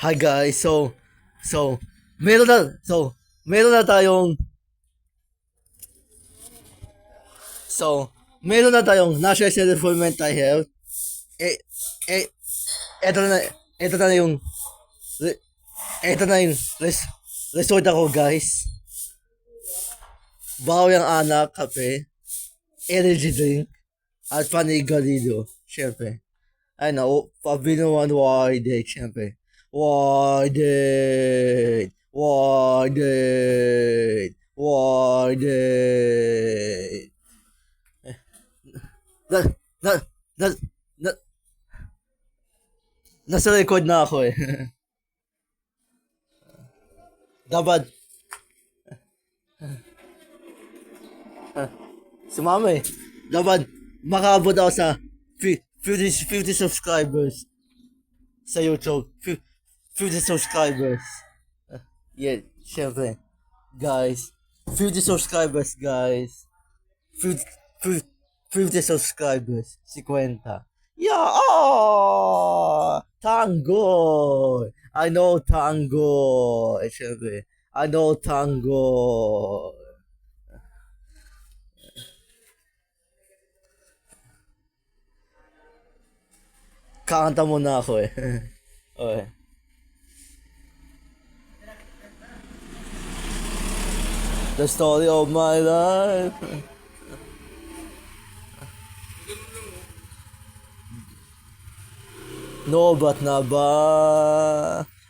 Hi guys. So meron na so meron na tayong meron na tayong National Center for Mental Health. Eh eh eto na eto na yung re- eto na yung resort ako guys. Bawi ang anak, kape, energy drink, at panigalido. Siyempre. Ay na, pabinuan wide, siyempre. Wide, wide, wide. Na, na, na, na, nasa record na ako eh. Dapat, sumama eh. Dapat, makaabot ako sa 50 subscribers sa YouTube. 50 subscribers. Yeah, syempre. Guys, 50 subscribers, guys. 50, 50 subscribers. 50. Yeah, oh! Tango! I know tango. Syempre. I know tango. Kakanta muna ako eh. Okay. The story of my life. No, ba't na ba?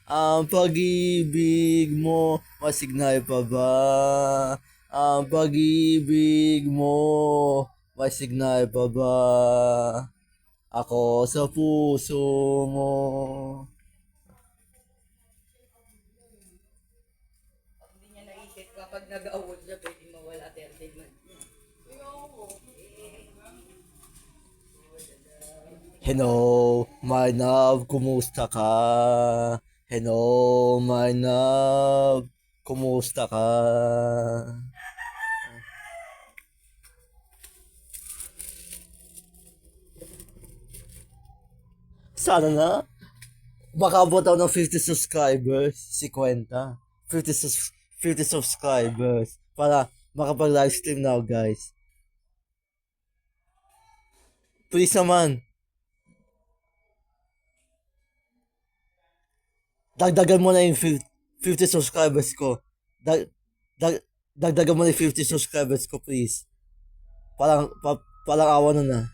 Ang pag-ibig mo, masignay pa ba? Ang pag-ibig mo, masignay pa ba? Ako sa puso mo. Pag hindi niya naisip, kapag nag-award siya, pwede mawala 30 man. Hello, my love, kumusta ka? Hello, my love, kumusta ka? Sana na. Baka abot ako ng 50 subscribers. 50. 50 subscribers. Para makapag-live stream now, guys. Please naman. Dagdagan mo na yung 50 subscribers ko. Dagdagan mo na yung 50 subscribers ko, please. Parang awa na na.